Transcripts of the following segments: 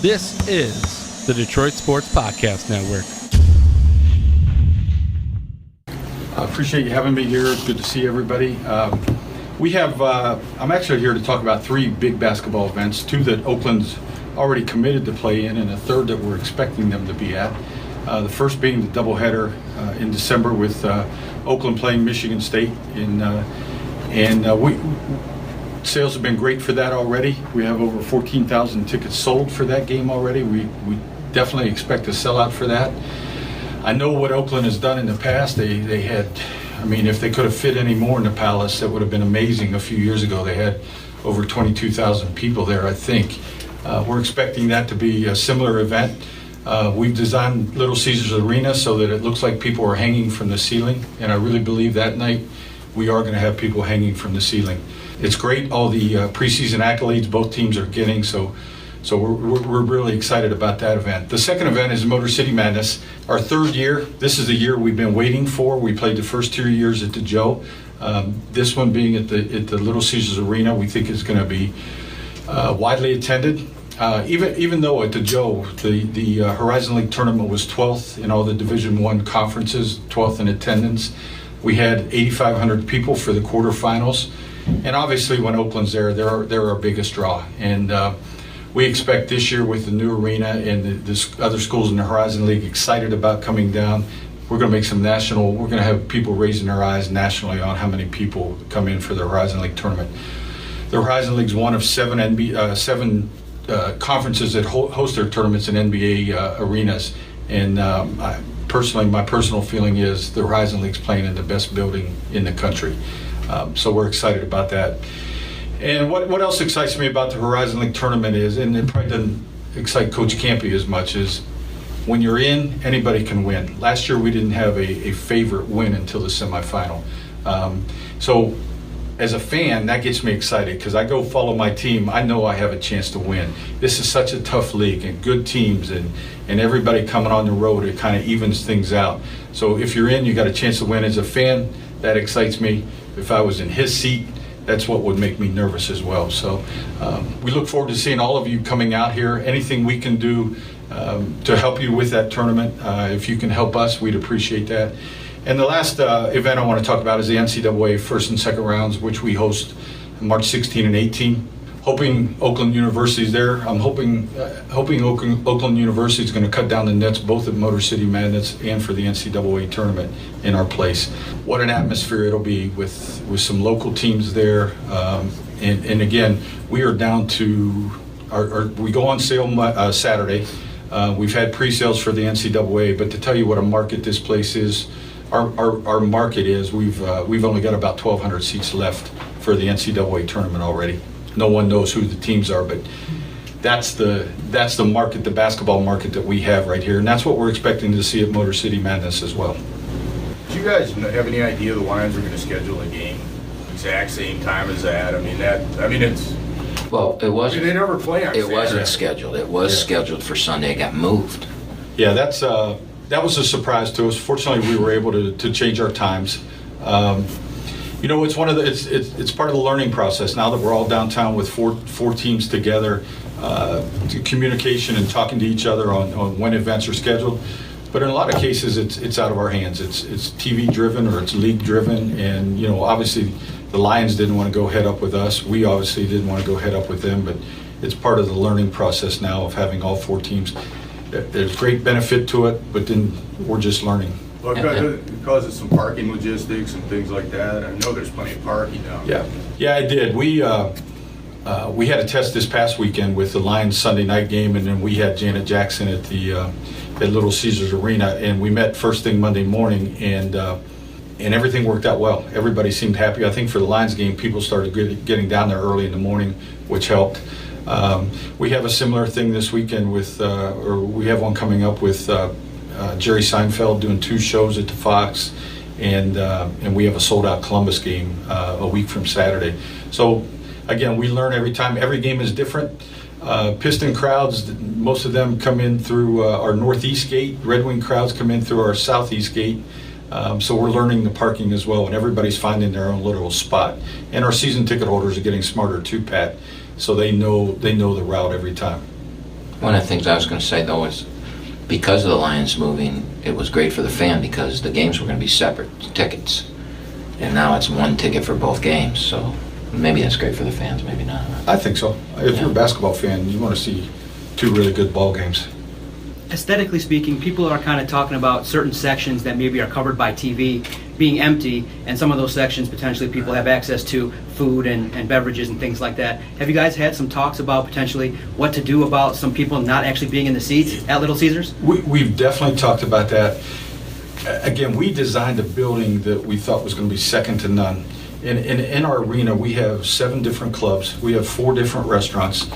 This is the Detroit Sports Podcast Network. I appreciate you having me here. It's good to see everybody. I'm actually here to talk about three big basketball events, two that Oakland's already committed to play in, and a third that we're expecting them to be at. The first being the doubleheader in December with Oakland playing Michigan State. Sales have been great for that already. We have over 14,000 tickets sold for that game already. We definitely expect a sellout for that. I know what Oakland has done in the past. They had, if they could have fit any more in the Palace, that would have been amazing. A few years ago, they had over 22,000 people there, I think. We're expecting that to be a similar event. We've designed Little Caesars Arena so that it looks like people are hanging from the ceiling, and I really believe that night we are going to have people hanging from the ceiling. It's great, all the preseason accolades both teams are getting, so we're really excited about that event. The second event is Motor City Madness, our third year. This is the year we've been waiting for. We played the first 2 years at the Joe. This one being at the Little Caesars Arena, we think is going to be widely attended. Even though at the Joe, the Horizon League tournament was 12th in all the Division I conferences, 12th in attendance. We had 8,500 people for the quarterfinals. And obviously when Oakland's there, they're our biggest draw. And we expect this year with the new arena and the other schools in the Horizon League excited about coming down, we're going to make we're going to have people raising their eyes nationally on how many people come in for the Horizon League tournament. The Horizon League's one of seven conferences that host their tournaments in NBA arenas. And my personal feeling is the Horizon League's playing in the best building in the country. So we're excited about that. And what else excites me about the Horizon League tournament is, and it probably doesn't excite Coach Campy as much, is when you're in, anybody can win. Last year we didn't have a favorite win until the semifinal. So as a fan, that gets me excited because I go follow my team. I know I have a chance to win. This is such a tough league and good teams and everybody coming on the road, it kind of evens things out. So if you're in, you got a chance to win. As a fan, that excites me. If I was in his seat, that's what would make me nervous as well. So we look forward to seeing all of you coming out here. Anything we can do to help you with that tournament, if you can help us, we'd appreciate that. And the last event I want to talk about is the NCAA first and second rounds, which we host March 16 and 18. Hoping Oakland University's there. I'm hoping Oakland University is going to cut down the nets both at Motor City Madness and for the NCAA tournament in our place. What an atmosphere it'll be with some local teams there. And again, we are down to we go on sale Saturday. We've had pre-sales for the NCAA, but to tell you what a market this place is, our market is we've only got about 1,200 seats left for the NCAA tournament already. No one knows who the teams are, but that's the market, the basketball market that we have right here, and that's what we're expecting to see at Motor City Madness as well. Do you guys have any idea the Lions are going to schedule a game exact same time as that? It's. Well, it wasn't. They never play on Saturday. It wasn't scheduled. It was scheduled for Sunday. It got moved. Yeah, that was a surprise to us. Fortunately, we were able to change our times. It's one of it's part of the learning process. Now that we're all downtown with four teams together, communication and talking to each other on when events are scheduled. But in a lot of cases, it's out of our hands. It's TV driven or it's league driven, and obviously the Lions didn't want to go head up with us. We obviously didn't want to go head up with them. But it's part of the learning process now of having all four teams. There's great benefit to it, but then we're just learning. Well, it causes some parking logistics and things like that. I know there's plenty of parking now. Yeah, I did. We had a test this past weekend with the Lions Sunday night game, and then we had Janet Jackson at Little Caesars Arena, and we met first thing Monday morning, and everything worked out well. Everybody seemed happy. I think for the Lions game, people started getting down there early in the morning, which helped. We have a similar thing this weekend we have one coming up with Jerry Seinfeld doing 2 shows at the Fox, and we have a sold-out Columbus game a week from Saturday. So again, we learn every time. Every game is different. Piston crowds, most of them come in through our northeast gate. Red Wing crowds come in through our southeast gate. So we're learning the parking as well, and everybody's finding their own little spot. And our season ticket holders are getting smarter too, Pat. So they know the route every time. One of the things I was going to say, though, is because of the Lions moving, it was great for the fan because the games were going to be separate tickets. And now it's one ticket for both games, so maybe that's great for the fans, maybe not. I think so. If you're a basketball fan, you want to see two really good ball games. Aesthetically speaking, people are kind of talking about certain sections that maybe are covered by TV being empty, and some of those sections potentially people have access to food and beverages and things like that. Have you guys had some talks about potentially what to do about some people not actually being in the seats at Little Caesars? We've definitely talked about that. Again, we designed a building that we thought was going to be second to none. In our arena, we have 7 different clubs. We have 4 different restaurants.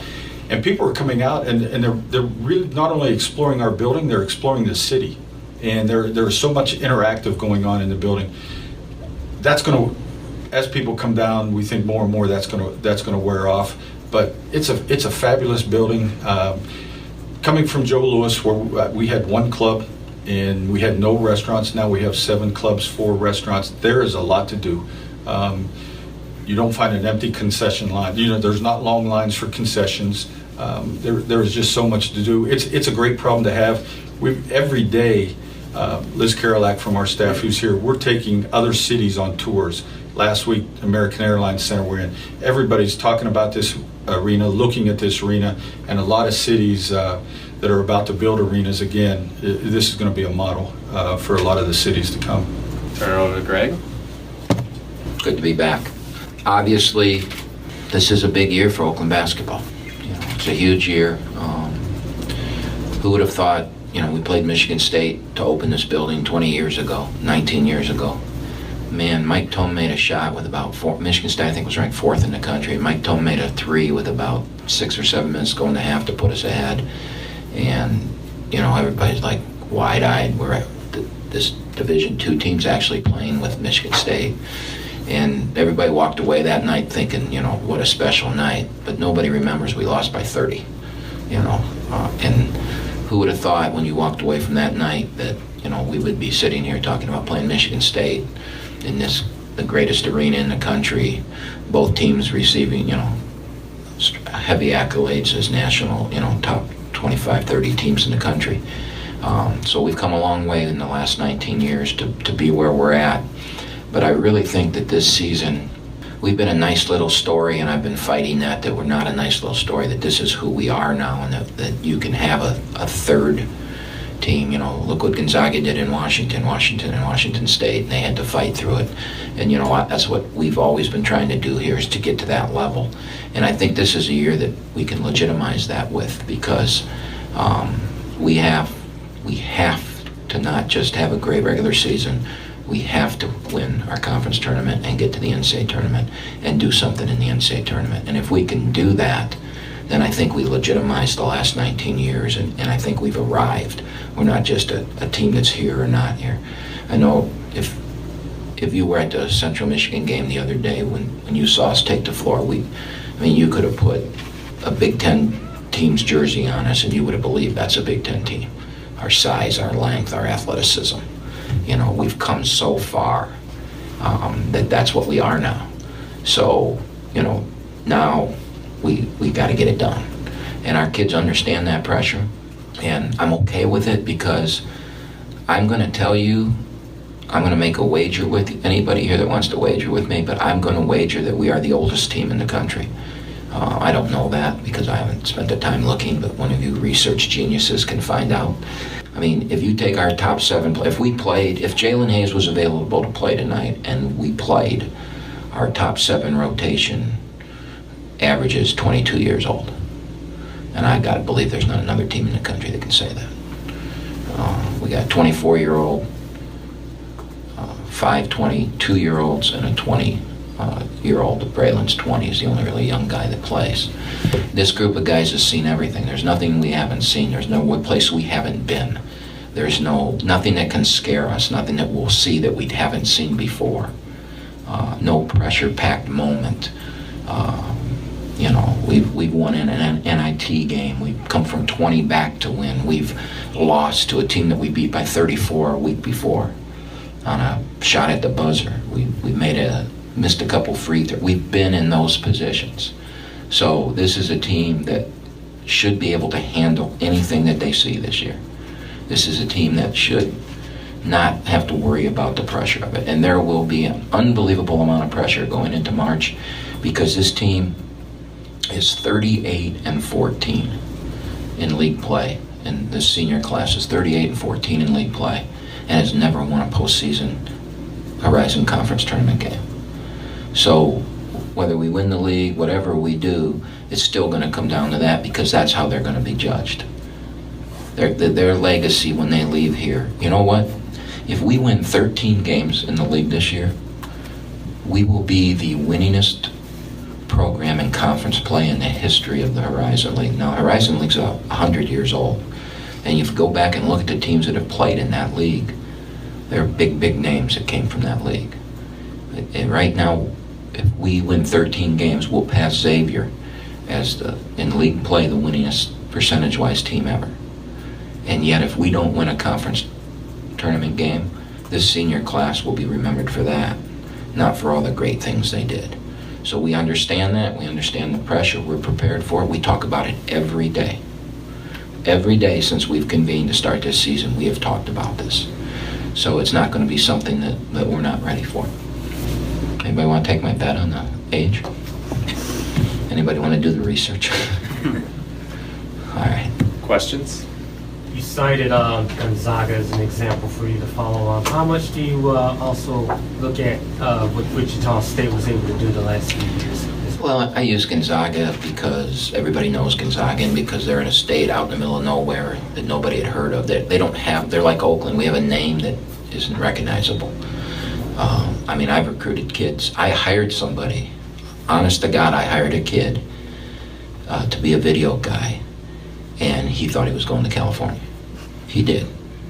And people are coming out and they're really not only exploring our building, they're exploring the city. And there's so much interactive going on in the building. That's going to, as people come down, we think more and more that's going to wear off. But it's a fabulous building. Coming from Joe Louis, where we had 1 club and we had no restaurants, now we have 7 clubs, 4 restaurants. There is a lot to do. You don't find an empty concession line. There's not long lines for concessions. There is just so much to do. It's a great problem to have. Every day, Liz Karolak from our staff who's here, we're taking other cities on tours. Last week, American Airlines Center we're in. Everybody's talking about this arena, looking at this arena, and a lot of cities that are about to build arenas again. This is going to be a model for a lot of the cities to come. Turn it over to Greg. Good to be back. Obviously, this is a big year for Oakland basketball. It's a huge year. Who would have thought, we played Michigan State to open this building 20 years ago, 19 years ago. Man, Mike Tome made a shot with about 4. Michigan State, I think, was ranked 4th in the country. Mike Tome made a 3 with about 6 or 7 minutes going to half to put us ahead. And, everybody's like wide-eyed. We're at this Division II team's actually playing with Michigan State. And everybody walked away that night thinking, what a special night. But nobody remembers we lost by 30, and who would have thought when you walked away from that night that, we would be sitting here talking about playing Michigan State in the greatest arena in the country, both teams receiving, heavy accolades as national, top 25, 30 teams in the country. So we've come a long way in the last 19 years to be where we're at. But I really think that this season, we've been a nice little story, and I've been fighting that we're not a nice little story, that this is who we are now, and that you can have a third team. Look what Gonzaga did in Washington and Washington State, and they had to fight through it. And that's what we've always been trying to do here, is to get to that level. And I think this is a year that we can legitimize that with, because we have to not just have a great regular season. We have to win our conference tournament and get to the NCAA tournament and do something in the NCAA tournament. And if we can do that, then I think we legitimized the last 19 years, and I think we've arrived. We're not just a team that's here or not here. I know if you were at the Central Michigan game the other day when you saw us take the floor, you could have put a Big Ten team's jersey on us and you would have believed that's a Big Ten team. Our size, our length, our athleticism. We've come so far that's what we are now. So, now we got to get it done. And our kids understand that pressure. And I'm okay with it, because I'm going to tell you, I'm going to make a wager with anybody here that wants to wager with me, but I'm going to wager that we are the oldest team in the country. I don't know that because I haven't spent the time looking, but one of you research geniuses can find out. If you take our top 7, if Jalen Hayes was available to play tonight and we played, our top 7 rotation averages 22 years old. And I got to believe there's not another team in the country that can say that. We got 24-year-old, 5 22-year-olds, and a 20-year-old. Braylon's 20 is the only really young guy that plays. This group of guys has seen everything. There's nothing we haven't seen. There's no place we haven't been. There's nothing that can scare us, nothing that we'll see that we haven't seen before. No pressure-packed moment. We've won in an NIT game. We've come from 20 back to win. We've lost to a team that we beat by 34 a week before on a shot at the buzzer. We missed a couple free throws. We've been in those positions. So this is a team that should be able to handle anything that they see this year. This is a team that should not have to worry about the pressure of it. And there will be an unbelievable amount of pressure going into March because this team is 38-14 in league play. And this senior class is 38-14 in league play and has never won a postseason Horizon Conference tournament game. So whether we win the league, whatever we do, it's still going to come down to that because that's how they're going to be judged. Their legacy when they leave here, you know what? If we win 13 games in the league this year, we will be the winningest program in conference play in the history of the Horizon League. Now, Horizon League's 100 years old, and if you go back and look at the teams that have played in that league, they're big names that came from that league. And right now, if we win 13 games, we'll pass Xavier as in league play, the winningest percentage-wise team ever. And yet, if we don't win a conference tournament game, this senior class will be remembered for that, not for all the great things they did. So we understand that. We understand the pressure. We're prepared for it. We talk about it every day. Every day since we've convened to start this season, we have talked about this. So it's not going to be something that we're not ready for. Anybody want to take my bet on the age? Anybody want to do the research? All right. Questions? You cited Gonzaga as an example for you to follow on. How much do you also look at what Wichita State was able to do the last few years? Well, I use Gonzaga because everybody knows Gonzaga and because they're in a state out in the middle of nowhere that nobody had heard of. They don't have, they're like Oakland. We have a name that isn't recognizable. I mean, I've recruited kids. I hired somebody, honest to God, I hired a kid to be a video guy, and he thought he was going to California. He did.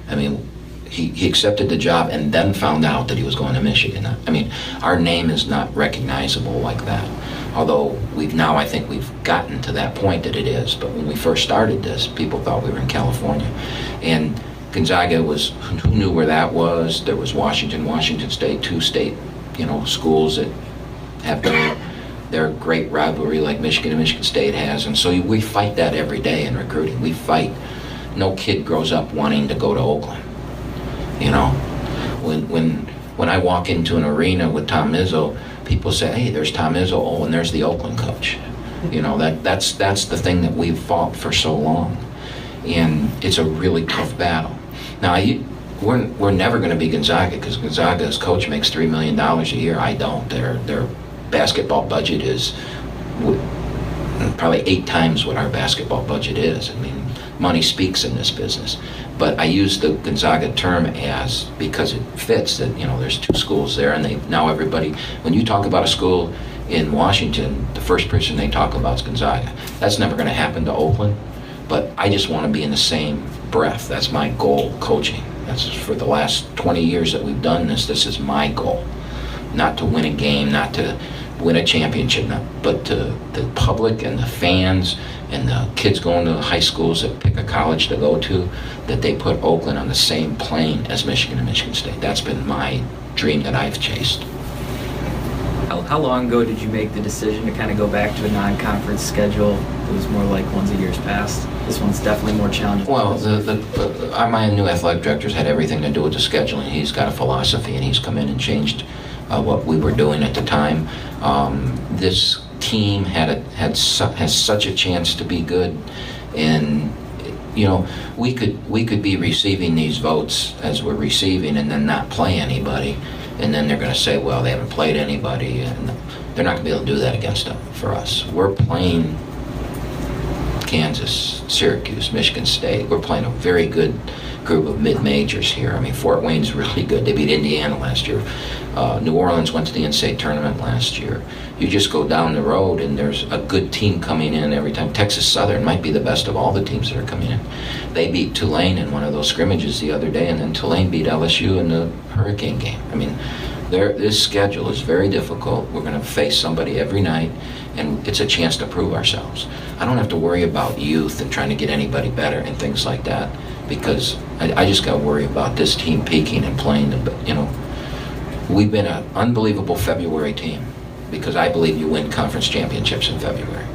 I mean, he accepted the job and then found out that he was going to Michigan. I mean, our name is not recognizable like that. Although I think we've gotten to that point that it is. But when we first started this, people thought we were in California. And Gonzaga was, who knew where that was? There was Washington State, two state, schools that have their great rivalry like Michigan and Michigan State has. And so we fight that every day in recruiting. We fight. No kid grows up wanting to go to Oakland. When I walk into an arena with Tom Izzo, people say, hey, there's Tom Izzo, oh, and there's the Oakland coach. That's the thing that we've fought for so long. And it's a really tough battle. Now, we're never going to be Gonzaga because Gonzaga's coach makes $3 million a year. I don't. Their basketball budget is probably 8 times what our basketball budget is. I mean, money speaks in this business. But I use the Gonzaga term because it fits that, there's 2 schools there, and now everybody, when you talk about a school in Washington, the first person they talk about is Gonzaga. That's never going to happen to Oakland, but I just want to be in the same breath. That's my goal, coaching. That's for the last 20 years that we've done this. This is my goal. Not to win a game, not to win a championship, but to the public and the fans and the kids going to high schools that pick a college to go to, that they put Oakland on the same plane as Michigan and Michigan State. That's been my dream that I've chased. How long ago did you make the decision to kind of go back to a non-conference schedule? It was more like ones of years past. This one's definitely more challenging. Well, my new athletic director's had everything to do with the scheduling. He's got a philosophy, and he's come in and changed what we were doing at the time. This team has such a chance to be good, and we could be receiving these votes as we're receiving, and then not play anybody, and then they're going to say, well, they haven't played anybody, and they're not going to be able to do that against them for us. We're playing Kansas, Syracuse, Michigan State. We're playing a very good group of mid-majors here. I mean, Fort Wayne's really good. They beat Indiana last year. New Orleans went to the NCAA tournament last year. You just go down the road and there's a good team coming in every time. Texas Southern might be the best of all the teams that are coming in. They beat Tulane in one of those scrimmages the other day, and then Tulane beat LSU in the Hurricane game. I mean, this schedule is very difficult. We're going to face somebody every night, and it's a chance to prove ourselves. I don't have to worry about youth and trying to get anybody better and things like that, because I just got to worry about this team peaking and playing. We've been an unbelievable February team because I believe you win conference championships in February.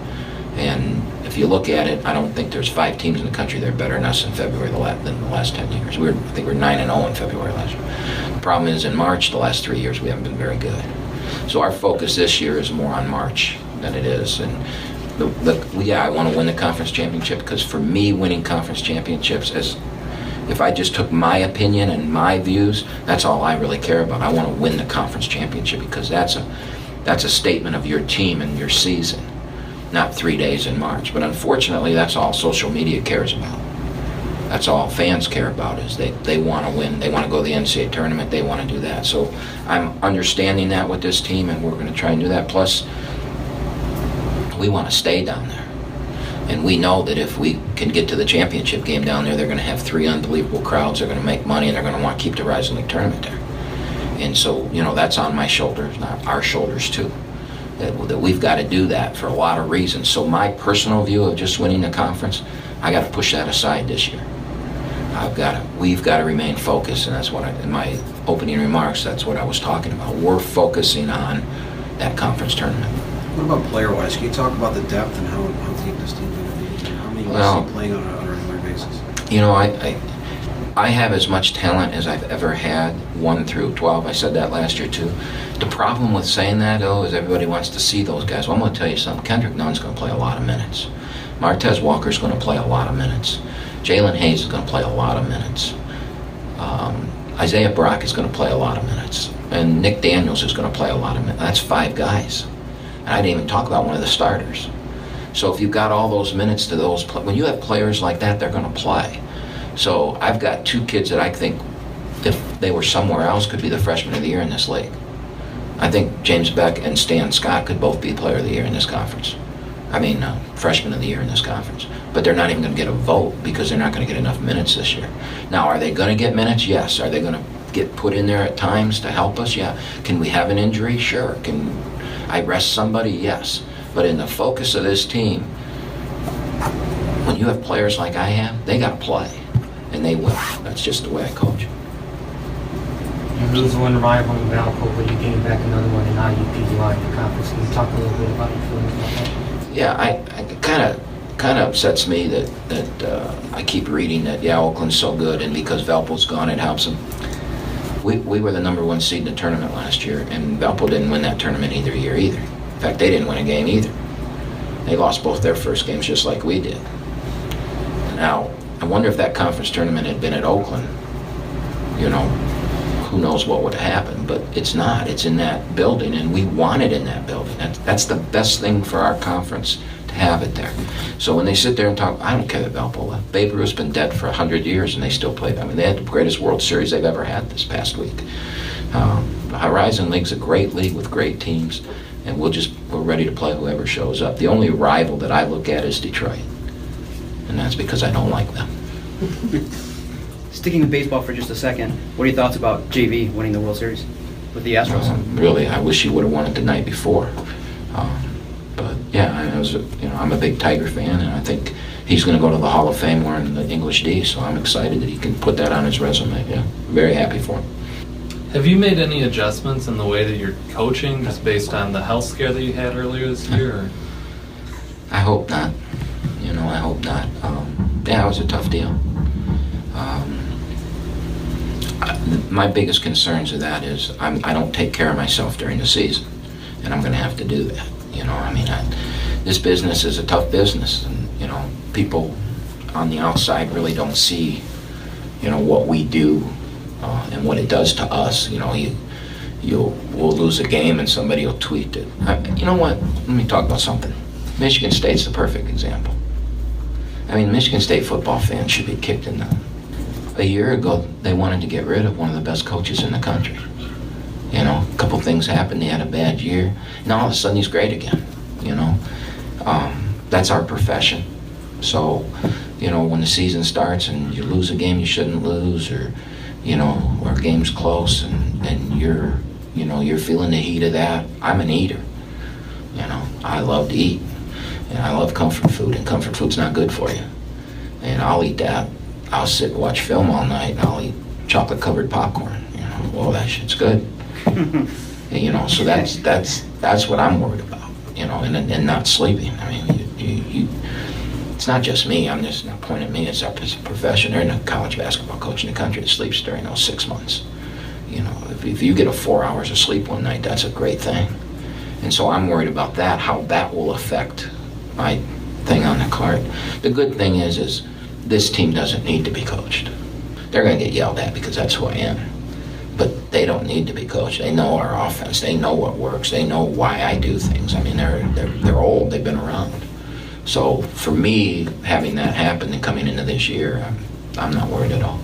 And if if you look at it, I don't think there's 5 teams in the country that are better than us in February than the last 10 years. I think we're 9-0 in February last year. The problem is in March, the last 3 years, we haven't been very good. So our focus this year is more on March than it is. And I want to win the conference championship, because for me, winning conference championships is, if I just took my opinion and my views, that's all I really care about. I want to win the conference championship, because that's a statement of your team and your season, not 3 days in March. But unfortunately, that's all social media cares about. That's all fans care about, is they want to win. They want to go to the NCAA tournament. They want to do that. So I'm understanding that with this team, and we're going to try and do that. Plus, we want to stay down there. And we know that if we can get to the championship game down there, they're going to have 3 unbelievable crowds. They're going to make money, and they're going to want to keep the Rising League tournament there. And so, that's on my shoulders, not our shoulders too. That we've got to do that for a lot of reasons. So my personal view of just winning the conference, I got to push that aside this year. We've got to remain focused, and that's what in my opening remarks, that's what I was talking about. We're focusing on that conference tournament. What about player-wise? Can you talk about the depth and how deep this team's going to be? How many guys are playing on a regular basis? I have as much talent as I've ever had, 1 through 12. I said that last year too. The problem with saying that, though, is everybody wants to see those guys. Well, I'm going to tell you something. Kendrick Nunn's going to play a lot of minutes. Martez Walker's going to play a lot of minutes. Jalen Hayes is going to play a lot of minutes. Isaiah Brock is going to play a lot of minutes. And Nick Daniels is going to play a lot of minutes. That's 5 guys. And I didn't even talk about one of the starters. So if you've got all those minutes to those, when you have players like that, they're going to play. So I've got 2 kids that I think, if they were somewhere else, could be the freshman of the year in this league. I think James Beck and Stan Scott could both be player of the year in this conference. Freshman of the year in this conference. But they're not even going to get a vote, because they're not going to get enough minutes this year. Now, are they going to get minutes? Yes. Are they going to get put in there at times to help us? Yeah. Can we have an injury? Sure. Can I rest somebody? Yes. But in the focus of this team, when you have players like I have, they got to play. And they will. That's just the way I coach. You lose one rival in Valpo, but you gain back another one in IUP in the conference. Can you talk a little bit about your feelings about that? Yeah, I kind of upsets me that I keep reading that, Oakland's so good, and because Valpo's gone, it helps them. We were the number 1 seed in the tournament last year, and Valpo didn't win that tournament either year either. In fact, they didn't win a game either. They lost both their first games just like we did. Now, I wonder if that conference tournament had been at Oakland, who knows what would have happened, but it's not. It's in that building, and we want it in that building. That's the best thing for our conference, to have it there. So when they sit there and talk, I don't care that Valpo left. Babe Ruth's been dead for 100 years, and they still play. They had the greatest World Series they've ever had this past week. The Horizon League's a great league with great teams, and we're ready to play whoever shows up. The only rival that I look at is Detroit, and that's because I don't like them. Sticking with baseball for just a second, what are your thoughts about JV winning the World Series with the Astros? Really, I wish he would have won it the night before. But yeah, I'm a big Tiger fan, and I think he's going to go to the Hall of Fame wearing the English D. So I'm excited that he can put that on his resume. Yeah, very happy for him. Have you made any adjustments in the way that you're coaching, just based on the health scare that you had earlier this year? Or? I hope not. I hope not. Yeah, it was a tough deal. My biggest concerns with that is I don't take care of myself during the season, and I'm going to have to do that. This business is a tough business, and people on the outside really don't see, what we do and what it does to us. We'll lose a game and somebody will tweet it. You know what? Let me talk about something. Michigan State's the perfect example. Michigan State football fans should be kicked in the. A year ago, they wanted to get rid of one of the best coaches in the country. A couple things happened. They had a bad year. Now all of a sudden he's great again. That's our profession. So, when the season starts and you lose a game you shouldn't lose, or our game's close and you're feeling the heat of that. I'm an eater. I love to eat, and I love comfort food, and comfort food's not good for you. And I'll eat that. I'll sit and watch film all night, and I'll eat chocolate-covered popcorn. Well, that shit's good. So that's what I'm worried about. And not sleeping. it's not just me. I'm just not pointing at me. It's a profession. There ain't a college basketball coach in the country that sleeps during those 6 months. You know, if you get 4 hours of sleep one night, that's a great thing. And so I'm worried about that, how that will affect my thing on the court. The good thing is this team doesn't need to be coached. They're going to get yelled at because that's who I am. But they don't need to be coached. They know our offense. They know what works. They know why I do things. I mean, they're old. They've been around. So for me, having that happen and coming into this year, I'm not worried at all.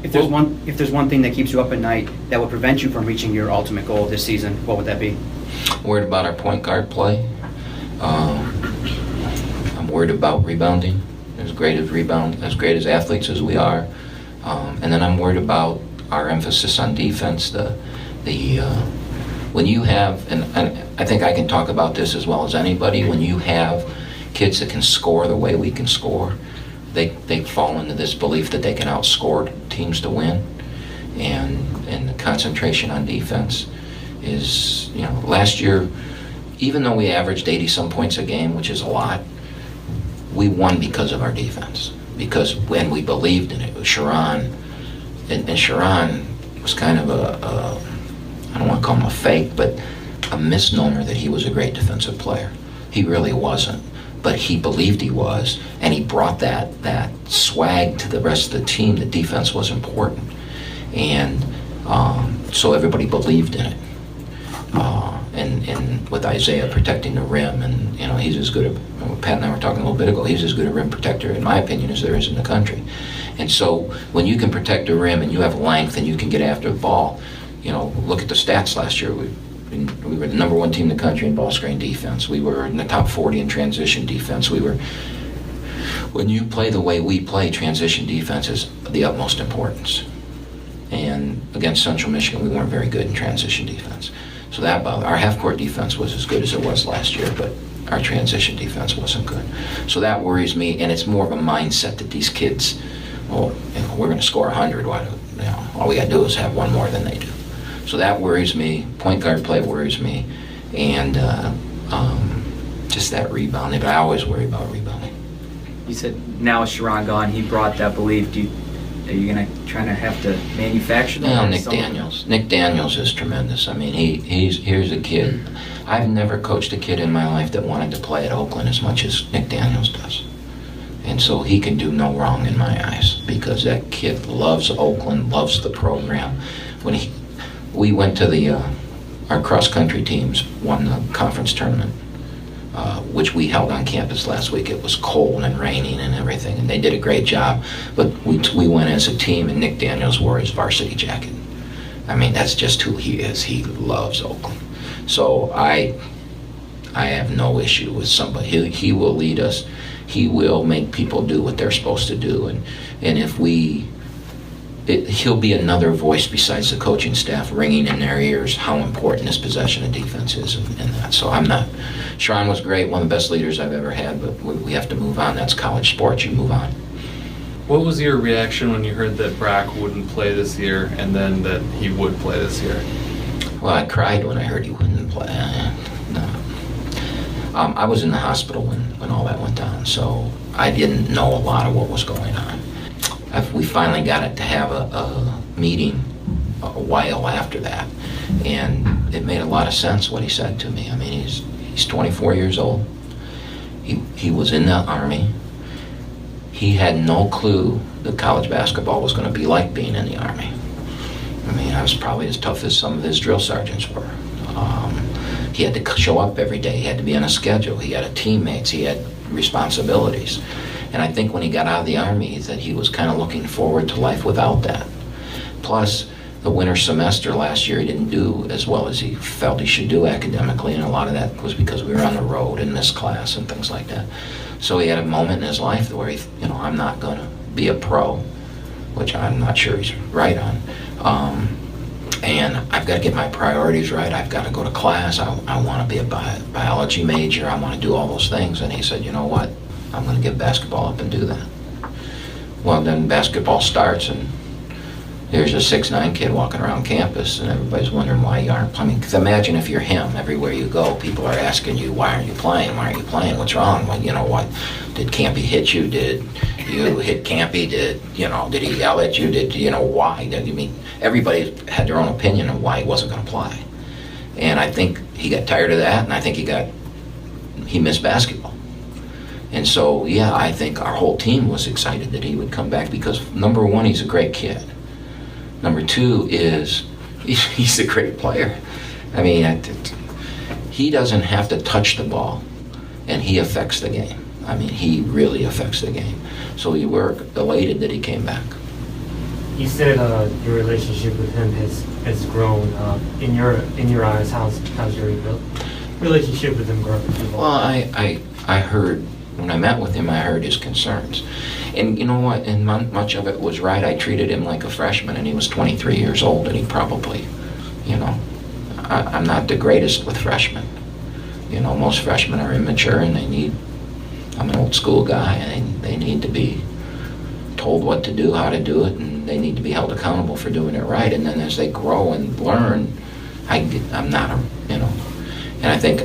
If there's one thing that keeps you up at night that would prevent you from reaching your ultimate goal this season, what would that be? Worried about our point guard play. I'm worried about rebounding. As great as athletes as we are, and then I'm worried about our emphasis on defense. When you have, and I think I can talk about this as well as anybody. When you have kids that can score the way we can score, they fall into this belief that they can outscore teams to win, and the concentration on defense is, you know, last year, even though we averaged 80-some points a game, which is a lot, we won because of our defense. Because when we believed in it, with Sharon, and Sharon was kind of I don't want to call him a fake, but a misnomer that he was a great defensive player. He really wasn't. But he believed he was, and he brought that swag to the rest of the team. The defense was important. And so everybody believed in it. And with Isaiah protecting the rim, and you know, he's as good a, Pat and I were talking a little bit ago, he's as good a rim protector, in my opinion, as there is in the country. And so when you can protect the rim and you have length and you can get after the ball, you know, look at the stats last year. We were the number 1 team in the country in ball screen defense. We were in the top 40 in transition defense. When you play the way we play, transition defense is the utmost importance. And against Central Michigan, we weren't very good in transition defense. So that bothered. Our half-court defense was as good as it was last year, but our transition defense wasn't good. So that worries me, and it's more of a mindset that these kids, well, you know, we're going to score 100. All we got to do is have one more than they do. So that worries me. Point guard play worries me, and just that rebounding. But I always worry about rebounding. You said now with Sharon gone, he brought that belief. Are you going to try to have to manufacture that? Well, Nick Daniels. Nick Daniels is tremendous. I mean, here's a kid. I've never coached a kid in my life that wanted to play at Oakland as much as Nick Daniels does. And so he can do no wrong in my eyes, because that kid loves Oakland, loves the program. We went to our cross-country teams won the conference tournament, which we held on campus last week. It was cold and raining and everything, and they did a great job. But we went as a team, and Nick Daniels wore his varsity jacket. I mean, that's just who he is. He loves Oakland. So I have no issue with somebody. He will lead us. He will make people do what they're supposed to do. And if he'll be another voice besides the coaching staff, ringing in their ears how important this possession of defense is, and that. So I'm not. Sharon was great, one of the best leaders I've ever had, but we have to move on. That's college sports. You move on. What was your reaction when you heard that Brock wouldn't play this year, and then that he would play this year? Well, I cried when I heard he wouldn't play. No. I was in the hospital when all that went down, so I didn't know a lot of what was going on. We finally got it to have a meeting a while after that, and it made a lot of sense what he said to me. I mean, he's 24 years old. He was in the Army. He had no clue that college basketball was going to be like being in the Army. I mean, I was probably as tough as some of his drill sergeants were. He had to show up every day. He had to be on a schedule. He had teammates. He had responsibilities. And I think when he got out of the Army, that he was kind of looking forward to life without that. Plus, the winter semester last year, he didn't do as well as he felt he should do academically, and a lot of that was because we were on the road and missed class and things like that. So he had a moment in his life where he, I'm not going to be a pro, which I'm not sure he's right on. And I've got to get my priorities right. I've got to go to class. I want to be a biology major. I want to do all those things. And he said, you know what? I'm going to give basketball up and do that. Well, then basketball starts, and there's a 6'9" kid walking around campus, and everybody's wondering why you aren't playing. Because imagine if you're him, everywhere you go, people are asking you, why aren't you playing? Why aren't you playing? What's wrong? Well, you know what? Did Campy hit you? Did you hit Campy? Did he yell at you? Why? Everybody had their own opinion of why he wasn't going to play. And I think he got tired of that, and I think he missed basketball. And so, yeah, I think our whole team was excited that he would come back because, number one, he's a great kid. Number two is he's a great player. I mean, he doesn't have to touch the ball, and he affects the game. I mean, he really affects the game. So we were elated that he came back. You said your relationship with him has grown. In your eyes, how's your relationship with him grown? Well, I heard, when I met with him, I heard his concerns. And you know what? And much of it was right. I treated him like a freshman, and he was 23 years old, and he probably, I'm not the greatest with freshmen. Most freshmen are immature, and I'm an old school guy, and they need to be told what to do, how to do it, and they need to be held accountable for doing it right. And then as they grow and learn, I'm not and I think,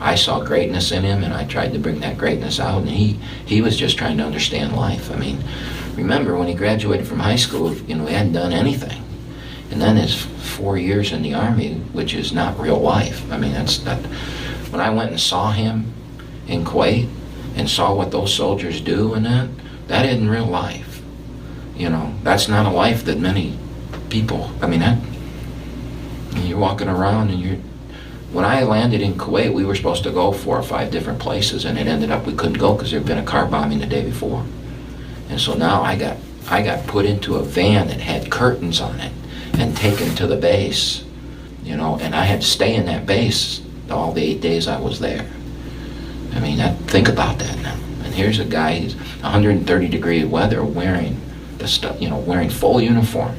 I saw greatness in him, and I tried to bring that greatness out, and he was just trying to understand life. I mean, remember when he graduated from high school, he hadn't done anything. And then his 4 years in the Army, which is not real life. I mean, when I went and saw him in Kuwait and saw what those soldiers do and that isn't real life. That's not a life that many people, you're walking around and when I landed in Kuwait, we were supposed to go 4 or 5 different places, and it ended up we couldn't go because there had been a car bombing the day before. And so now I got put into a van that had curtains on it and taken to the base, and I had to stay in that base all the 8 days I was there. I mean, think about that now. And here's a guy, he's 130-degree weather, wearing the stuff, wearing full uniform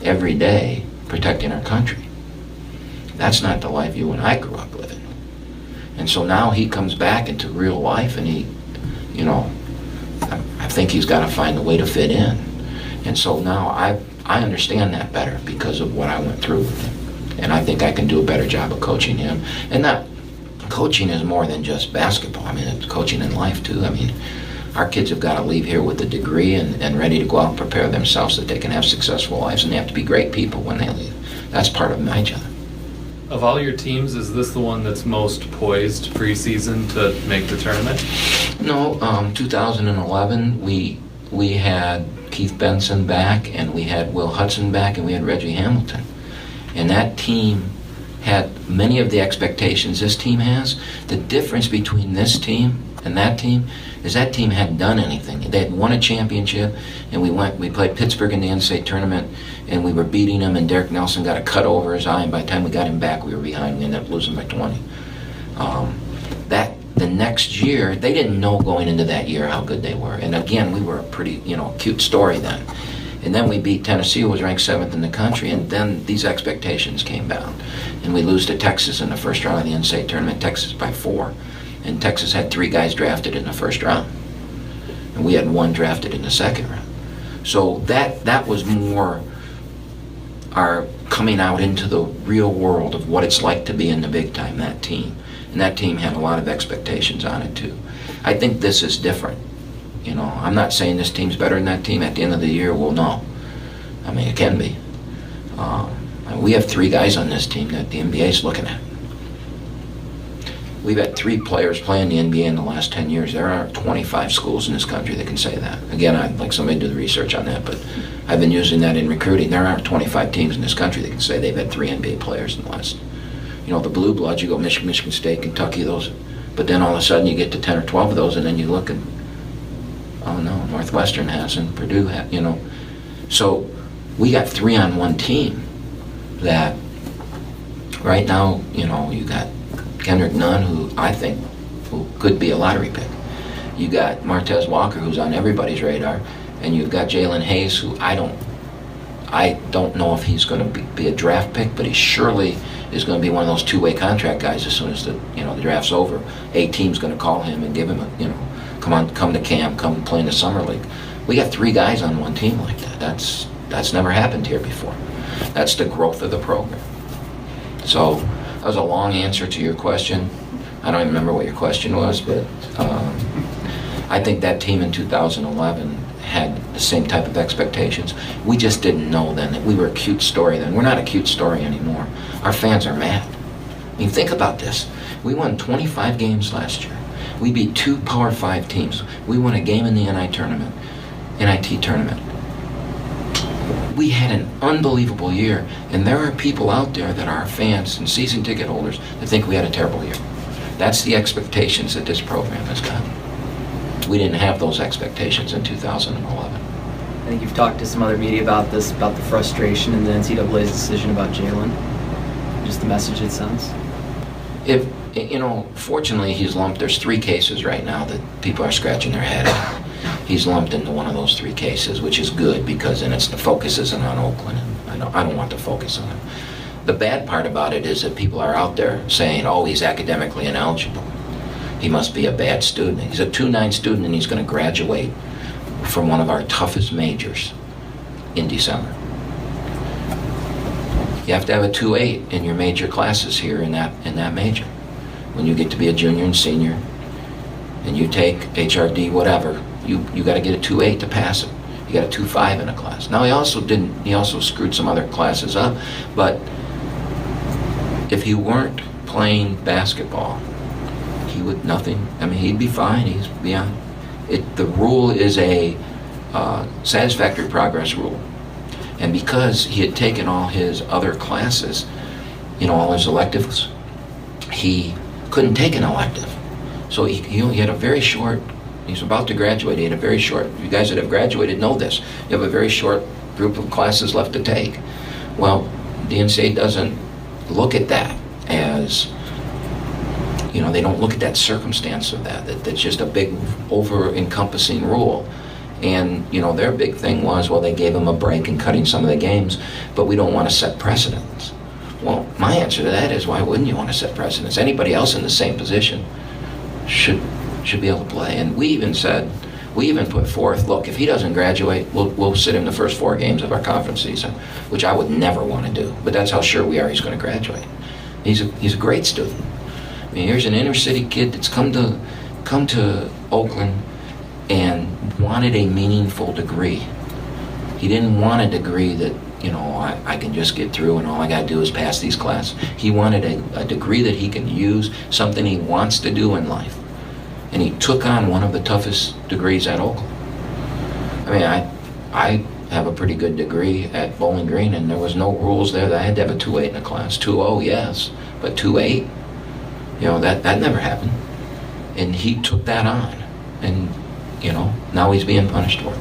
every day, protecting our country. That's not the life you and I grew up living. And so now he comes back into real life, and I think he's got to find a way to fit in. And so now I understand that better because of what I went through with him. And I think I can do a better job of coaching him. And that coaching is more than just basketball. I mean, it's coaching in life too. I mean, our kids have got to leave here with a degree and ready to go out and prepare themselves so that they can have successful lives, and they have to be great people when they leave. That's part of my job. Of all your teams, is this the one that's most poised preseason to make the tournament? No, 2011, we had Keith Benson back, and we had Will Hudson back, and we had Reggie Hamilton. And that team had many of the expectations this team has. The difference between this team and that team is that team hadn't done anything. They had won a championship, and we played Pittsburgh in the NCAA tournament, and we were beating them, and Derek Nelson got a cut over his eye, and by the time we got him back, we were behind. We ended up losing by 20. The next year, they didn't know going into that year how good they were. And again, we were a pretty, cute story then. And then we beat Tennessee, who was ranked 7th in the country, and then these expectations came down. And we lose to Texas in the first round of the NCAA tournament, Texas by 4. And Texas had 3 guys drafted in the first round. And we had 1 drafted in the second round. So that was more our coming out into the real world of what it's like to be in the big time, that team. And that team had a lot of expectations on it too. I think this is different. I'm not saying this team's better than that team. At the end of the year, we'll know. I mean, it can be. We have 3 guys on this team that the NBA's looking at. We've had 3 players playing the NBA in the last 10 years. There aren't 25 schools in this country that can say that. Again, I'd like somebody to do the research on that, but I've been using that in recruiting. There aren't 25 teams in this country that can say they've had 3 NBA players in the last. The blue bloods, you go Michigan State, Kentucky, those. But then all of a sudden you get to 10 or 12 of those, and then you look and, oh no, Northwestern has, and Purdue has, So we got 3 on 1 team that right now, you got Kendrick Nunn, who I think who could be a lottery pick. You got Martez Walker, who's on everybody's radar, and you've got Jalen Hayes, who I don't know if he's going to be a draft pick, but he surely is going to be one of those 2-way contract guys as soon as the draft's over. A team's going to call him and give him come to camp, come play in the summer league. We got 3 guys on one team like that. That's never happened here before. That's the growth of the program. So that was a long answer to your question. I don't even remember what your question was, but I think that team in 2011 had the same type of expectations. We just didn't know then that we were a cute story then. We're not a cute story anymore. Our fans are mad. I mean, think about this. We won 25 games last year. We beat 2 Power 5 teams. We won a game in the NIT tournament. We had an unbelievable year, and there are people out there that are fans and season ticket holders that think we had a terrible year. That's the expectations that this program has got. We didn't have those expectations in 2011. I think you've talked to some other media about this, about the frustration in the NCAA's decision about Jalen, just the message it sends. If, fortunately he's lumped, there's 3 cases right now that people are scratching their head at. He's lumped into one of those 3 cases, which is good because then the focus isn't on Oakland. I don't want to focus on it. The bad part about it is that people are out there saying, oh, he's academically ineligible. He must be a bad student. He's a 2.9 student and he's going to graduate from one of our toughest majors in December. You have to have a 2.8 in your major classes here in that major. When you get to be a junior and senior and you take HRD, whatever, you got to get a 2.8 to pass it. You got a 2.5 in a class. Now he also screwed some other classes up, but if he weren't playing basketball, he would he'd be fine. He's beyond it. The rule is a satisfactory progress rule, and because he had taken all his other classes, all his electives, he couldn't take an elective. So he had a very short. He's about to graduate. He had a very short. You guys that have graduated know this. You have a very short group of classes left to take. Well, the NCAA doesn't look at that as. They don't look at that circumstance of that's just a big over-encompassing rule. And, their big thing was, well, they gave him a break in cutting some of the games, but we don't want to set precedents. Well, my answer to that is, why wouldn't you want to set precedents? Anybody else in the same position should be able to play. And we even put forth, look, if he doesn't graduate, we'll sit him the first 4 games of our conference season, which I would never want to do. But that's how sure we are he's going to graduate. He's a great student. I mean, here's an inner city kid that's come to Oakland and wanted a meaningful degree. He didn't want a degree that, I can just get through and all I got to do is pass these classes. He wanted a degree that he can use, something he wants to do in life. And he took on one of the toughest degrees at Oakland. I mean, I have a pretty good degree at Bowling Green, and there was no rules there that I had to have a 2.8 in a class. 2.0, yes, but 2.8? That never happened. And he took that on. And, now he's being punished for it.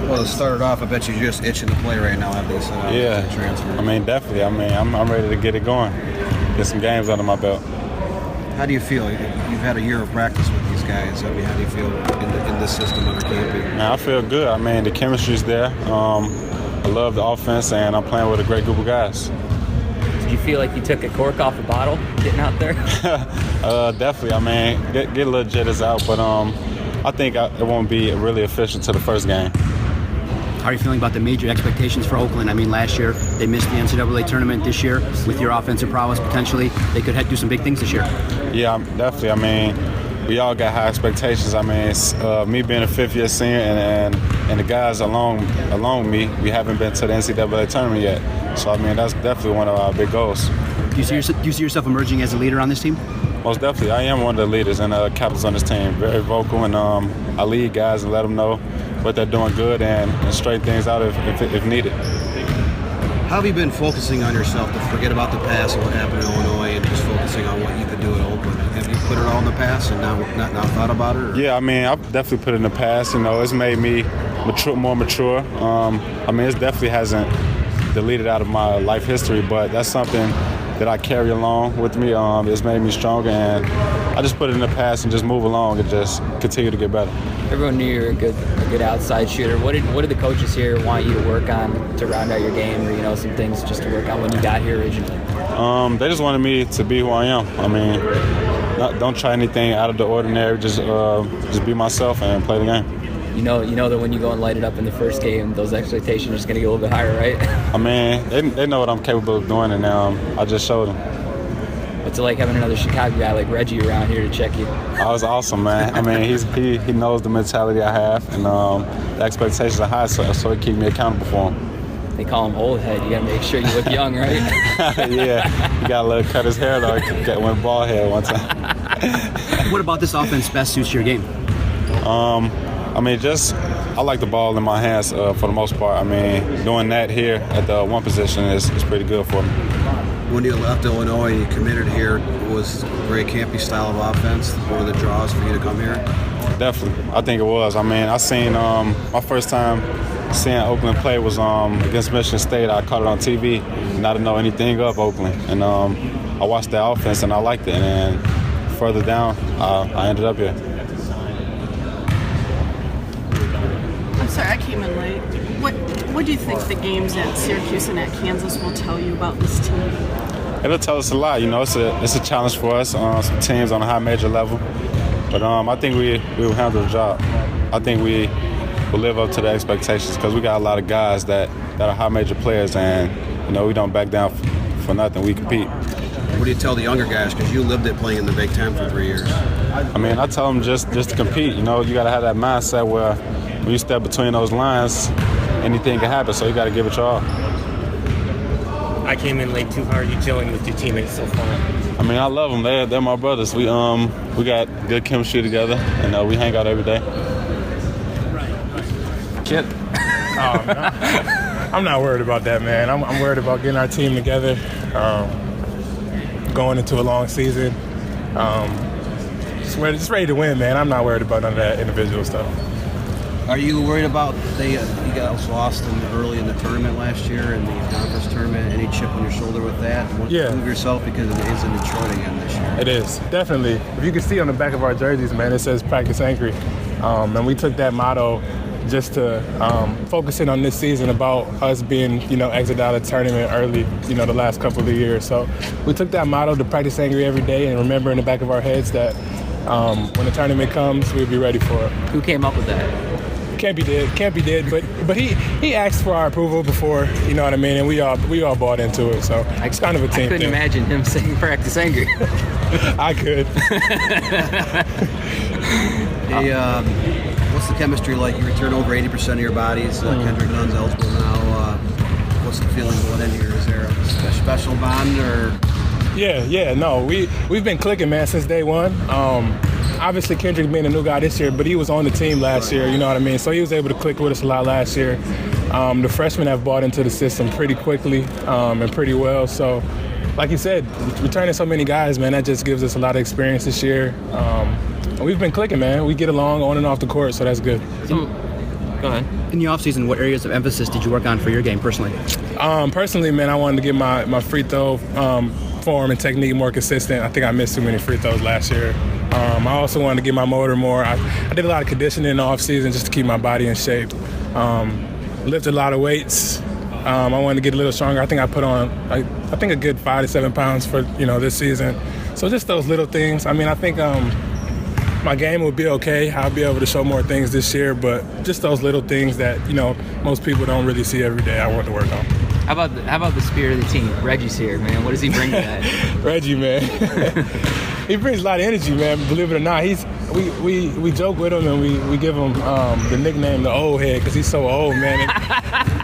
Well, to start it off, I bet you're just itching to play right now after this transfer. I mean, definitely. I'm ready to get it going. Get some games under my belt. How do you feel? You've had a year of practice with these guys. How do you feel in this system under Campy? Man, I feel good. The chemistry's there. I love the offense, and I'm playing with a great group of guys. Did you feel like you took a cork off a bottle getting out there? Definitely. Get a little jitters out, but I think it won't be really official to the first game. How are you feeling about the major expectations for Oakland? Last year they missed the NCAA tournament. This year, with your offensive prowess, potentially they could do some big things this year. Yeah, definitely. We all got high expectations. It's, me being a 5th-year senior and the guys along me, we haven't been to the NCAA tournament yet. So that's definitely one of our big goals. Do you see yourself emerging as a leader on this team? Most definitely. I am one of the leaders and captains on this team. Very vocal, and I lead guys and let them know what they're doing good and straighten things out if needed. How have you been focusing on yourself to forget about the past and what happened in Illinois and just focusing on what you could do at Oakland? Have you put it all in the past and now thought about it? Or? Yeah, I've definitely put it in the past. It's made me more mature. It definitely hasn't deleted out of my life history, but that's something that I carry along with me. It's made me stronger, and I just put it in the past and just move along and just continue to get better. Everyone knew you were a good outside shooter. What did the coaches here want you to work on to round out your game, or some things just to work on when you got here originally? They just wanted me to be who I am. don't try anything out of the ordinary. Just be myself and play the game. You know that when you go and light it up in the first game, those expectations are just going to get a little bit higher, right? I mean, they know what I'm capable of doing, and I just showed them. What's it like having another Chicago guy like Reggie around here to check you? Oh, it's awesome, man. I mean, he knows the mentality I have, and the expectations are high, so he keep me accountable for him. They call him old head. You got to make sure you look young, right? Yeah, he got to cut his hair though. He went bald head one time. What about this offense best suits your game? I mean, I like the ball in my hands for the most part. I mean, doing that here at the one position is pretty good for me. When you left Illinois and you committed here, was Greg Campy's style of offense one of the draws for you to come here? Definitely. I think it was. I mean, I seen my first time seeing Oakland play was against Michigan State. I caught it on TV, and I didn't know anything of Oakland. And I watched that offense, and I liked it. And further down, I ended up here. I'm sorry, I came in late. What do you think the games at Syracuse and at Kansas will tell you about this team? It'll tell us a lot. You know, it's a challenge for us. Some teams on a high major level, but I think we will handle the job. I think we will live up to the expectations because we got a lot of guys that are high major players, and you know we don't back down for nothing. We compete. What do you tell the younger guys? Because you lived it playing in the Big Ten for 3 years. I mean, I tell them just to compete. You know, you got to have that mindset where when you step between those lines, anything can happen. So you got to give it your all. I came in late too. How are you chilling with your teammates so far? I mean, I love them. They're my brothers. We got good chemistry together, and we hang out every day. Kit. I'm not worried about that, man. I'm worried about getting our team together, going into a long season. Just ready to win, man. I'm not worried about none of that individual stuff. Are you worried about you guys lost early in the tournament last year in the conference tournament? Any chip on your shoulder with that? Yeah. Prove yourself because it is in Detroit again this year. It is, definitely. If you can see on the back of our jerseys, man, it says practice angry. And we took that motto just to focus in on this season about us being, exited out of the tournament early, the last couple of years. So we took that motto to practice angry every day and remember in the back of our heads that when the tournament comes, we'll be ready for it. Who came up with that? Campy did, but he asked for our approval before, you know what I mean, and we all bought into it. So it's kind of a team I couldn't thing. imagine him saying practice angry. I could. Hey, what's the chemistry like? You return over 80% of your bodies. Kendrick Nunn's eligible now. What's the feeling going in here? Is there a special bond or? Yeah. No, we've been clicking, man, since day one. Obviously, Kendrick being a new guy this year, but he was on the team last year, you know what I mean? So he was able to click with us a lot last year. The freshmen have bought into the system pretty quickly and pretty well. So, like you said, returning so many guys, man, that just gives us a lot of experience this year. We've been clicking, man. We get along on and off the court, so that's good. Go ahead. In the offseason, what areas of emphasis did you work on for your game personally? Personally, man, I wanted to get my free throw form and technique more consistent. I think I missed too many free throws last year. I also wanted to get my motor more. I did a lot of conditioning in the off season just to keep my body in shape. Lifted a lot of weights. I wanted to get a little stronger. I think I put on, I think a good 5 to 7 pounds for this season. So just those little things. I mean, I think my game will be okay. I'll be able to show more things this year, but just those little things that most people don't really see every day. I want to work on. How about the spirit of the team? Reggie's here, man. What does he bring to that? Reggie, man. He brings a lot of energy, man. Believe it or not, we joke with him and we give him the nickname the old head because he's so old, man.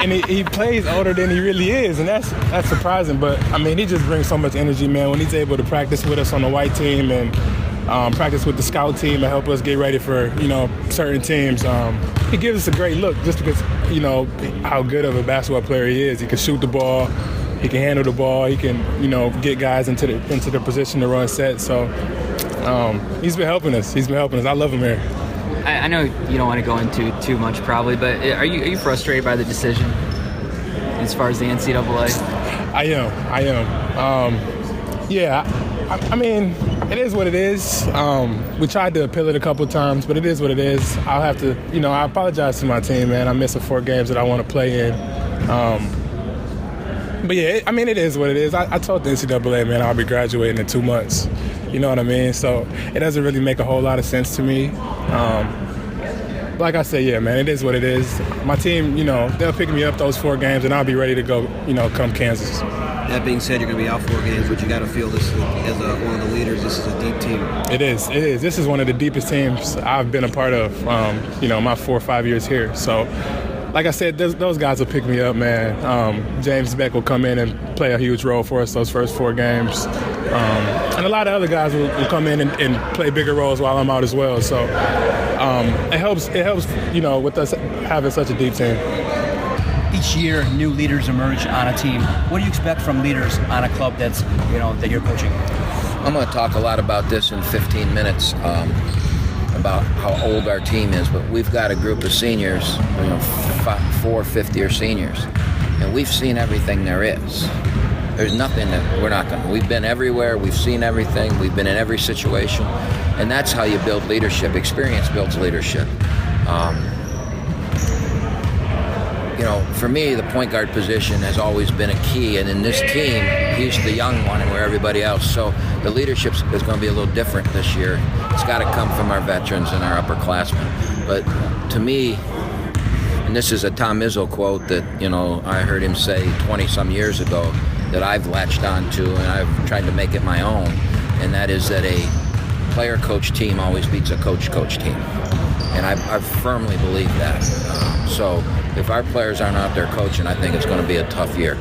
And he plays older than he really is, and that's surprising. But I mean, he just brings so much energy, man. When he's able to practice with us on the white team and practice with the scout team and help us get ready for certain teams, he gives us a great look just because how good of a basketball player he is. He can shoot the ball. He can handle the ball. He can, get guys into the position to run sets. So he's been helping us. I love him here. I know you don't want to go into too much probably, but are you frustrated by the decision as far as the NCAA? I am. Yeah. I mean, it is what it is. We tried to appeal it a couple of times, but it is what it is. I'll have to, I apologize to my team, man. I missed the 4 games that I want to play in. But yeah, I mean, it is what it is. I told the NCAA, man, I'll be graduating in 2 months. You know what I mean? So it doesn't really make a whole lot of sense to me. Like I said, yeah, man, it is what it is. My team, you know, they'll pick me up those 4 games, and I'll be ready to go, you know, come Kansas. That being said, you're going to be out 4 games, but you got to feel this as one of the leaders. This is a deep team. It is. This is one of the deepest teams I've been a part of, you know, my 4 or 5 years here. So, like I said, those guys will pick me up, man. James Beck will come in and play a huge role for us those first 4 games. And a lot of other guys will come in and play bigger roles while I'm out as well. So it helps, you know, with us having such a deep team. Each year, new leaders emerge on a team. What do you expect from leaders on a club that's, you know, that you're coaching? I'm going to talk a lot about this in 15 minutes, about how old our team is, but we've got a group of seniors, you know, 4 fifth-year seniors, and we've seen everything there is. There's nothing that we're not going to. We've been everywhere. We've seen everything. We've been in every situation, and that's how you build leadership. Experience builds leadership. You know, for me, the point guard position has always been a key, and in this team, he's the young one and we're everybody else. So the leadership is going to be a little different this year. It's got to come from our veterans and our upperclassmen. But to me, and this is a Tom Izzo quote that, you know, I heard him say 20-some years ago that I've latched on to and I've tried to make it my own, and that is that a player-coach team always beats a coach-coach team. And I firmly believe that. So if our players aren't out there coaching, I think it's going to be a tough year.